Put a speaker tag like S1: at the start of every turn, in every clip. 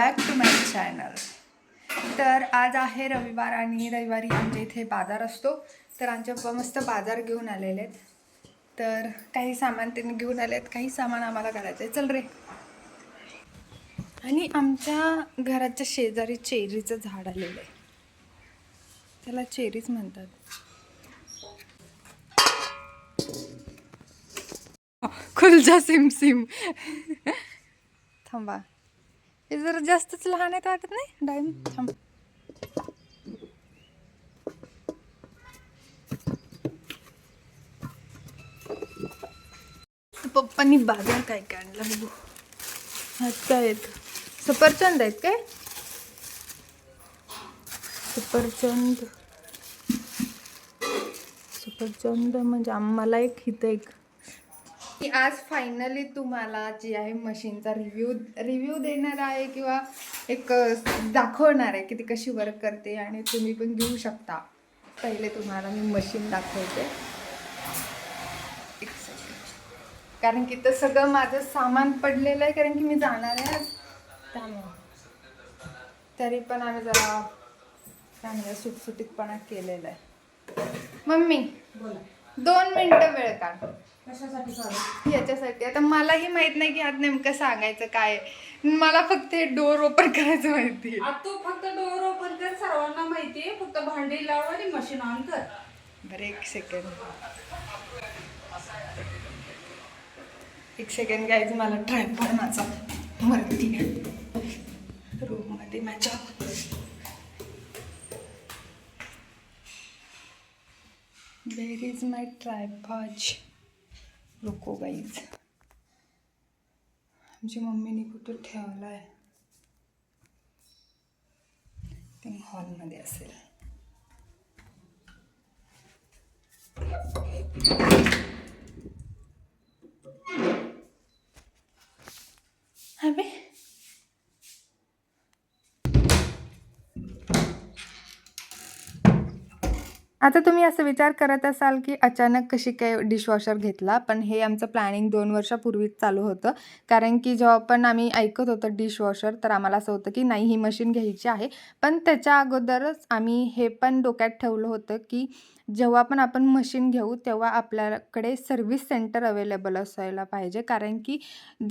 S1: Back to my channel. तर आज आहे रविवार आणि रविवारी आमच्या इथे बाजार असतो. तर आमचे पप्पा मस्त बाजार घेऊन आलेले आहेत. तर काही सामान त्यांनी घेऊन आले आहेत, काही सामान आम्हाला करायचं आहे. चल रे. आणि आमच्या घराच्या शेजारी चेरीचं झाड आलेलं आहे. त्याला चेरीच म्हणतात. खुलजा सिम सिम. थांबा, हे जरा जास्तच लहान आहेत वाटत नाही. डाळिंब थांब. पप्पांनी बाजार काय काय आणलं बघू. ह्यात काय आहेत? सफरचंद आहेत काय? सफरचंद म्हणजे आम्हाला एक हिथं एक. आज फायनली तुम्हाला जी आहे मशीनचा रिव्ह्यू देणार आहे किंवा एक दाखवणार आहे की ती कशी वर्क करते आणि तुम्ही पण घेऊ शकता. पहिले तुम्हाला मी मशीन दाखवते. एक सेकंड, कारण की तर सगळं माझं सामान पडलेलं आहे, कारण की मी जाणार आहे त्यामुळे. तरी पण आम्ही जरा चांगलं सुटसुटीतपणा केलेला आहे. मम्मी
S2: बोला.
S1: 2 मिनिटं वेळ काढ.
S2: कशासाठी काढू?
S1: याच्यासाठी. आता मलाही माहित नाही की आज नेमकं सांगायचं काय. मला फक्त हे डोर ओपन करायचं माहिती.
S2: तू फक्त डोर ओपन कर, सर्वांना माहितीये. फक्त भांडी लाव आणि मशीन ऑन कर.
S1: बरं, एक सेकंड गाईज. मला ट्रायपॉड माझा वरती रूम मध्ये माझ्या. Where is my tripod? रुको गाईज, आमची मम्मीने कुठे ठेवला आहे? ते हॉलमध्ये असेल. अबे आता तुम्ही असं विचार करत असाल की अचानक कशी काय डिशवॉशर घेतला. पण हे आमचं प्लॅनिंग 2 वर्षापूर्वीच चालू होतं. कारण की जेव्हा पण आम्ही ऐकत होतो डिशवॉशर, तर आम्हाला असं होतं की नाही, ही मशीन घ्यायची आहे. पण त्याच्या अगोदरच आम्ही हे पण डोक्यात ठेवलं होतं की जेव्हा पण आपण मशीन घेऊ तेव्हा आपल्याकडे सर्व्हिस सेंटर अवेलेबल असायला पाहिजे. कारण की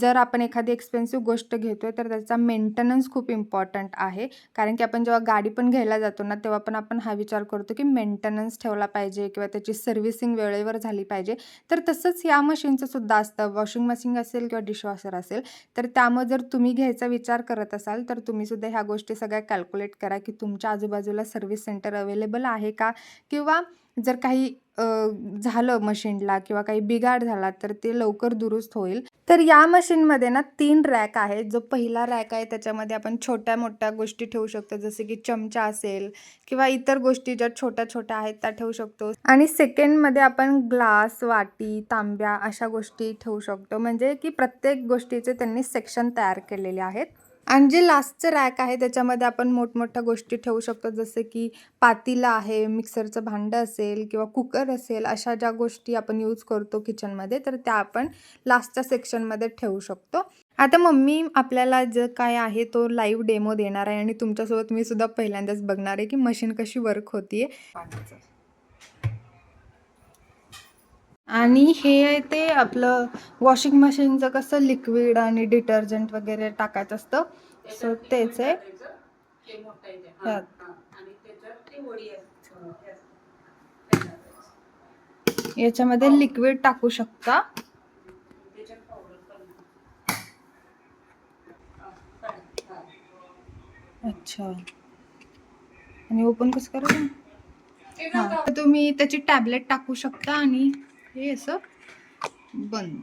S1: जर आपण एखादी एक्सपेन्सिव्ह गोष्ट घेतोय तर त्याचा मेंटेनन्स खूप इम्पॉर्टंट आहे. कारण की आपण जेव्हा गाडी पण घ्यायला जातो ना, तेव्हा पण आपण हा विचार करतो की मेंटेनन्स ठेवला पाहिजे किंवा त्याची सर्व्हिसिंग वेळेवर झाली पाहिजे. तर तसंच या मशीनचं सुद्धा असतं. वॉशिंग मशीन असेल किंवा डिशवॉशर असेल, तर त्यामुळे जर तुम्ही घ्यायचा विचार करत असाल तर तुम्ही सुद्धा ह्या गोष्टी सगळ्या कॅल्क्युलेट करा की तुमच्या आजूबाजूला सर्व्हिस सेंटर अवेलेबल आहे का, किंवा जर काही झालं मशीनला किंवा काही बिघाड झाला तर ते लवकर दुरुस्त होईल. तर या मशीनमध्ये ना 3 रॅक आहेत. जो पहिला रॅक आहे त्याच्यामध्ये आपण छोट्या मोठ्या गोष्टी ठेवू शकतो, जसे की चमचा असेल किंवा इतर गोष्टी ज्या छोट्या छोट्या आहेत त्या ठेवू शकतो. आणि सेकंडमध्ये आपण ग्लास, वाटी, तांब्या अशा गोष्टी ठेवू शकतो. म्हणजे की प्रत्येक गोष्टीचे त्यांनी सेक्शन तयार केलेले आहेत. आणि जे लास्टचं रॅक आहे त्याच्यामध्ये आपण मोठमोठ्या गोष्टी ठेवू शकतो, जसे की पातेलं आहे, मिक्सरचं भांडं असेल किंवा कुकर असेल, अशा ज्या गोष्टी आपण यूज करतो किचनमध्ये, तर त्या आपण लास्टच्या सेक्शनमध्ये ठेवू शकतो. आता मम्मी आपल्याला जे काय आहे तो लाईव्ह डेमो देणार आहे आणि तुमच्यासोबत मी सुद्धा पहिल्यांदाच बघणार आहे की मशीन कशी वर्क होतीये. आणि हे आहे ते आपलं वॉशिंग मशीनचं कसं लिक्विड आणि डिटर्जंट वगैरे टाकायचं असतं, सो तेच आहे. याच्यामध्ये लिक्विड टाकू शकता. अच्छा, आणि ओपन कसं करायचं? हां, तुम्ही त्याची टॅबलेट टाकू शकता आणि हे असं बंद.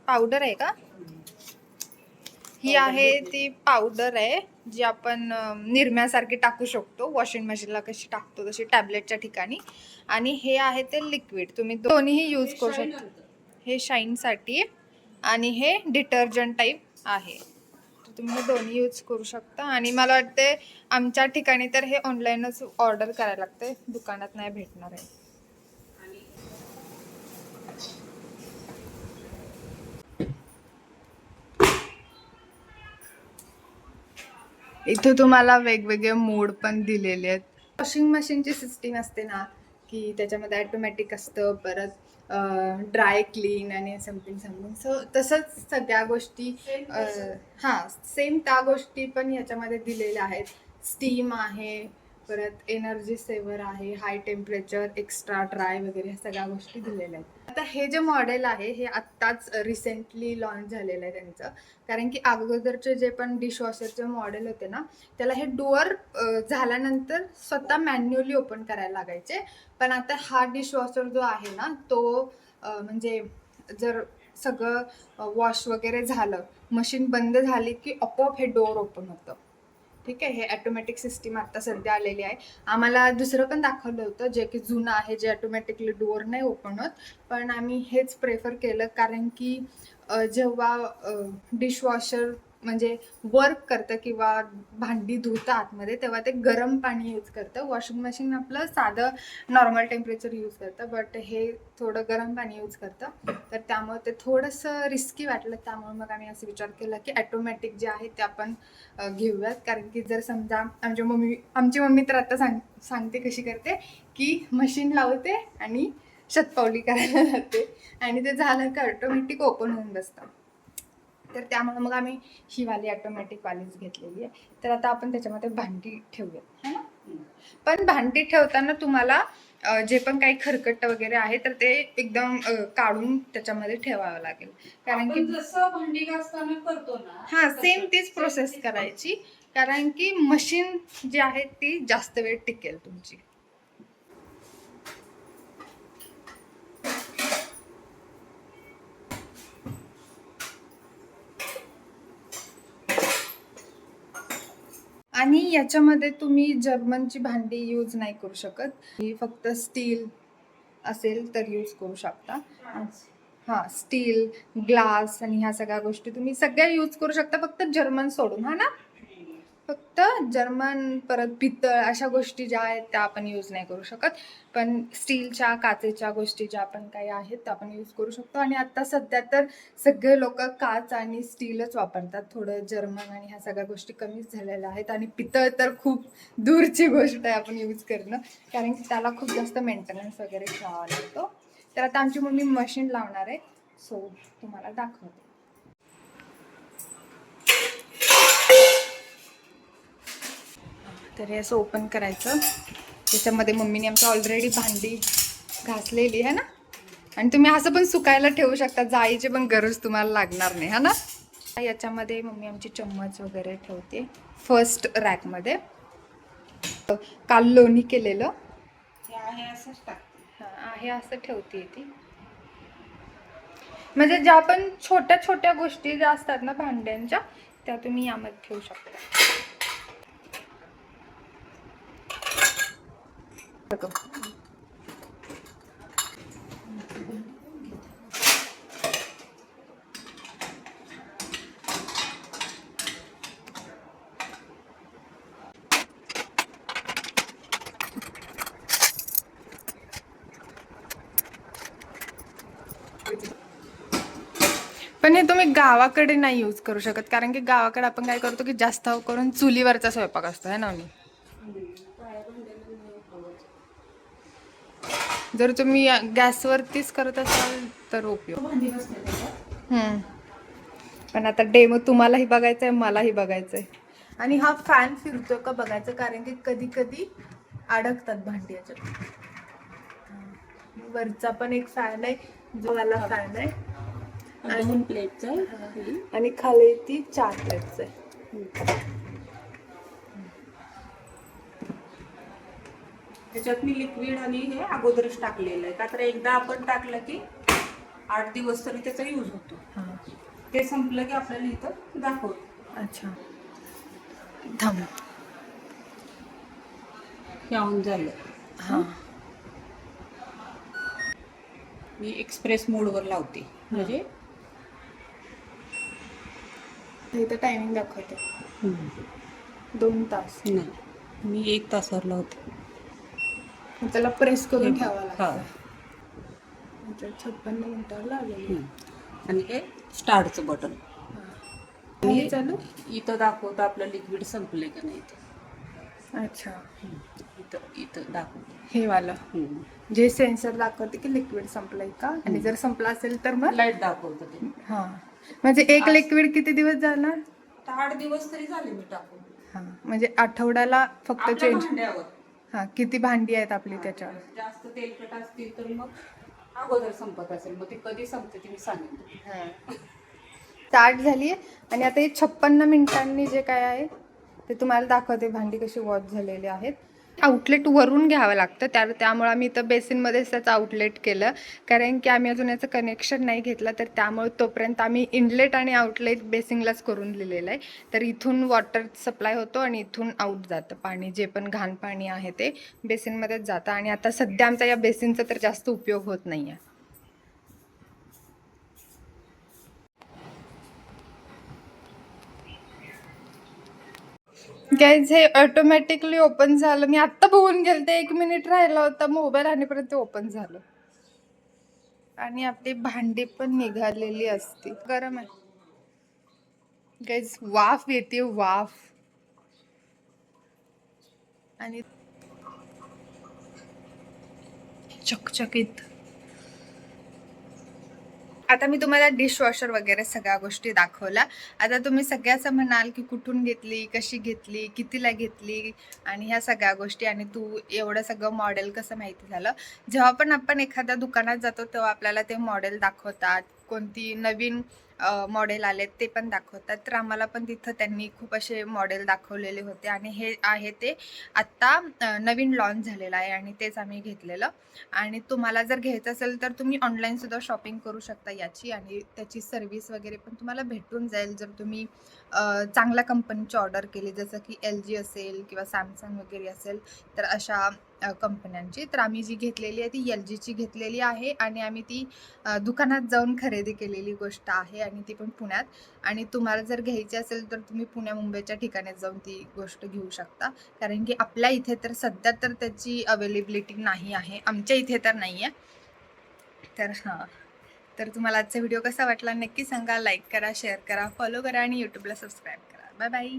S1: पावडर आहे का? ही आहे ती पावडर आहे जी आपण निरम्यासारखी टाकू शकतो. वॉशिंग मशीनला कशी टाकतो तशी टॅबलेटच्या ठिकाणी. आणि हे आहे ते लिक्विड. तुम्ही दोन्हीही यूज करू शकता. हे शाईनसाठी आणि हे डिटर्जंट टाईप आहे. तुम्ही दोन्ही यूज करू शकता. आणि मला वाटते आमच्या ठिकाणी तर हे ऑनलाईनच ऑर्डर करायला लागते, दुकानात नाही भेटणार आहे. इथे तुम्हाला वेगवेगळे मोड पण दिलेले आहेत. वॉशिंग मशीनची सिस्टीम असते ना की त्याच्यामध्ये ॲटोमॅटिक असतं, परत ड्राय क्लीन आणि समथिंग समथिंग. सो तसंच सगळ्या गोष्टी हां सेम त्या गोष्टी पण ह्याच्यामध्ये दिलेल्या आहेत. स्टीम आहे, परत एनर्जी सेवर आहे, हाय टेम्परेचर, एक्स्ट्रा ड्राय वगैरे ह्या सगळ्या गोष्टी दिलेल्या आहेत. आता हे जे मॉडेल आहे हे आत्ताच रिसेंटली लॉन्च झालेलं आहे त्यांचं. कारण की अगोदरचे जे पण डिशवॉशरचे मॉडेल होते ना त्याला हे डोअर झाल्यानंतर स्वतः मॅन्युअली ओपन करायला लागायचे. पण आता हा डिशवॉशर जो आहे ना तो म्हणजे जर सगळं वॉश वगैरे झालं, मशीन बंद झाली की आपोआप हे डोअर ओपन होतं. ठीक आहे, हे ॲटोमॅटिक सिस्टीम आता सध्या आलेली आहे. आम्हाला दुसरं पण दाखवलं होतं जे की जुनं आहे, जे ॲटोमॅटिकली डोअर नाही ओपन होत. पण आम्ही हेच प्रेफर केलं कारण की जेव्हा डिशवॉशर म्हणजे वर्क करतं किंवा भांडी धुतं आतमध्ये तेव्हा ते गरम पाणी यूज करतं. वॉशिंग मशीन आपलं साधं नॉर्मल टेम्परेचर यूज करतं, बट हे थोडं गरम पाणी यूज करतं. तर त्यामुळे ते थोडंसं रिस्की वाटलं. त्यामुळे मग आम्ही असं विचार केला की ॲटोमॅटिक जे आहे ते आपण घेऊयात. कारण की जर समजा आमची मम्मी तर आता सांगते कशी करते की मशीन लावते आणि शतपावली करायला जाते आणि ते झालं की ऑटोमॅटिक ओपन होऊन बसतं. तर त्यामुळे मग आम्ही ही वाली ऑटोमॅटिक वालीच घेतलेली आहे. तर आता आपण त्याच्यामध्ये भांडी ठेवूयात है ना. पण भांडी ठेवताना तुम्हाला जे पण काही खरकट वगैरे आहे तर ते एकदम काढून त्याच्यामध्ये ठेवावं लागेल. कारण की
S2: जसं भांडी घासताना करतो ना
S1: हां सेम तीच प्रोसेस करायची. कारण की मशीन जी आहे ती जास्त वेळ टिकेल तुमची. आणि याच्यामध्ये तुम्ही जर्मनची भांडी यूज नाही करू शकत. ही फक्त स्टील असेल तर यूज करू शकता. हां स्टील, ग्लास आणि ह्या सगळ्या गोष्टी तुम्ही सगळ्या यूज करू शकता, फक्त जर्मन सोडून. हा ना, फक्त जर्मन परत पितळ अशा गोष्टी ज्या आहेत त्या आपण यूज नाही करू शकत. पण स्टीलच्या काचेच्या गोष्टी ज्या पण काही आहेत त्या आपण यूज करू शकतो. आणि आता सध्या तर सगळे लोक काच आणि स्टीलच वापरतात. थोडं जर्मन आणि ह्या सगळ्या गोष्टी कमीच झालेल्या आहेत. आणि पितळ तर खूप दूरची गोष्ट आहे आपण यूज करणं, कारण की त्याला खूप जास्त मेंटेनन्स वगैरे ठेवावा लागतो. तर आता आमची मम्मी मशीन लावणार आहे, सो तुम्हाला दाखवते. तर हे असं ओपन करायचं. त्याच्यामध्ये मम्मीने आमच्या ऑलरेडी भांडी घासलेली आहे ना. आणि तुम्ही असं पण सुकायला ठेवू शकता, जाळीची पण गरज तुम्हाला लागणार नाही है ना. याच्यामध्ये मम्मी आमची चम्मच वगैरे ठेवते फर्स्ट रॅकमध्ये. काल लोणी केलेलं
S2: आहे असंच टाकते.
S1: आहे असं ठेवते ती. म्हणजे ज्या पण छोट्या छोट्या गोष्टी ज्या असतात ना भांड्यांच्या त्या तुम्ही यामध्ये ठेवू शकता. पण हे तुम्ही गावाकडे नाही यूज करू शकत, कारण की गावाकडे आपण काय करतो की जास्त करून चुलीवरचा स्वयंपाक असतो है ना. जर तुम्ही गॅसवरतीच करत असाल तर उपयोग. पण आता डेमो तुम्हालाही बघायचा आहे, मलाही बघायचं आहे. आणि हा फॅन फिरतो का बघायचं, कारण की कधी कधी अडकतात भांडी याच्यात. वरचा पण एक फॅन आहे, जो वाला फॅन आहे.
S2: 2 प्लेटचं आहे
S1: आणि खाली ती 4 प्लेटचं आहे.
S2: त्याच्यात मी लिक्विड आणि हे अगोदरच टाकलेलं आहे, का तर एकदा आपण टाकलं की 8 दिवस तरी त्याचा यूज होतो. ते संपलं की आपल्याला इथं दाखवतो.
S1: अच्छा थांब.
S2: हे ऑन झालं.
S1: हां
S2: मी एक्सप्रेस मोडवर लावते, म्हणजे
S1: इथं टायमिंग दाखवते 2 तास.
S2: नाही, मी 1 तासावर लावते.
S1: त्याला प्रेस करून ठेवावं
S2: हा.
S1: लागतं. 56 मिनिटावर लावलेली.
S2: आणि हे स्टार्टचं बटन.
S1: हे चालू.
S2: इथं दाखवतं आपलं लिक्विड संपले का नाही ते.
S1: अच्छा,
S2: इथं इथं दाखवतं.
S1: हे वालं जे सेन्सर दाखवते की लिक्विड संपलंय का, आणि जर संपलं असेल तर मग
S2: लाईट दाखवतं ते.
S1: हां, म्हणजे एक लिक्विड किती दिवस जाणार?
S2: 8 दिवस तरी झाले मी टाकून.
S1: हां, म्हणजे आठवड्याला फक्त
S2: आपल्या
S1: चेंज.
S2: भांड्यावर
S1: हां, किती भांडी आहेत आपली त्याच्यावर.
S2: जास्त तेलकट असतील तर मग अगोदर संपत असेल, मग ते कधी संपते ते मी सांगेन.
S1: स्टार्ट झाली आणि आता हे 56 मिनिटांनी जे काय आहे ते तुम्हाला दाखवते भांडी कशी वॉश झालेली आहेत. आउटलेट वरून घ्यावं लागतं, त्यामुळे आम्ही इथं बेसिनमध्येच त्याचं आउटलेट केलं, कारण की आम्ही अजून याचं कनेक्शन नाही घेतलं, तर त्यामुळे तोपर्यंत आम्ही इनलेट आणि आउटलेट बेसिनलाच करून लिहिलेलं आहे. तर इथून वॉटर सप्लाय होतो आणि इथून आउट जातं पाणी, जे पण घाण पाणी आहे ते बेसिनमध्येच जातं. आणि आता सध्या आमचा या बेसिनचा तर जास्त उपयोग होत नाही आहे. गाईज हे ऑटोमॅटिकली ओपन झालं. मी आत्ता बघून गेले, ते 1 मिनिट राहिला होता मोबाईल आणेपर्यंत ते ओपन झालं. आणि आपली भांडी पण निघालेली असती. गरम आहे गाईज, वाफ येते वाफ. आणि चकचकीत. आता मी तुम्हाला डिशवॉशर वगैरे सगळ्या गोष्टी दाखवल्या. आता तुम्ही सगळ्याचं म्हणाल की कुठून घेतली, कशी घेतली, कितीला घेतली, आणि ह्या सगळ्या गोष्टी, आणि तू एवढं सगळं मॉडेल कसं माहिती झालं. जेव्हा पण आपण एखाद्या दुकानात जातो तेव्हा आपल्याला ते मॉडेल दाखवतात, कोणती नवीन मॉडेल आलेत ते पण दाखवतात. तर आम्हाला पण तिथं त्यांनी खूप असे मॉडेल दाखवलेले होते, आणि हे आहे ते आत्ता नवीन लॉन्च झालेलं आहे आणि तेच आम्ही घेतलेलं. आणि तुम्हाला जर घ्यायचं असेल तर तुम्ही ऑनलाईनसुद्धा शॉपिंग करू शकता याची, आणि त्याची सर्व्हिस वगैरे पण तुम्हाला भेटून जाईल जर तुम्ही चांगल्या कंपनीची ऑर्डर केली, जसं की LG असेल किंवा सॅमसंग वगैरे असेल, तर अशा कंपन्यांची. तर आम्ही जी घेतलेली आहे ती LGची घेतलेली आहे, आणि आम्ही ती दुकानात जाऊन खरेदी केलेली गोष्ट आहे, आणि ती पण पुण्यात. आणि तुम्हाला जर घ्यायची असेल तर तुम्ही पुण्या मुंबईच्या ठिकाणी जाऊन ती गोष्ट घेऊ शकता, कारण की आपल्या इथे तर सध्या तर त्याची अवेलेबिलिटी नाही आहे, आमच्या इथे तर नाही आहे. तर हां, तर तुम्हाला आजचा व्हिडिओ कसा वाटला नक्की सांगा. लाईक करा, शेअर करा, फॉलो करा आणि यूट्यूबला सबस्क्राईब करा. Bye bye.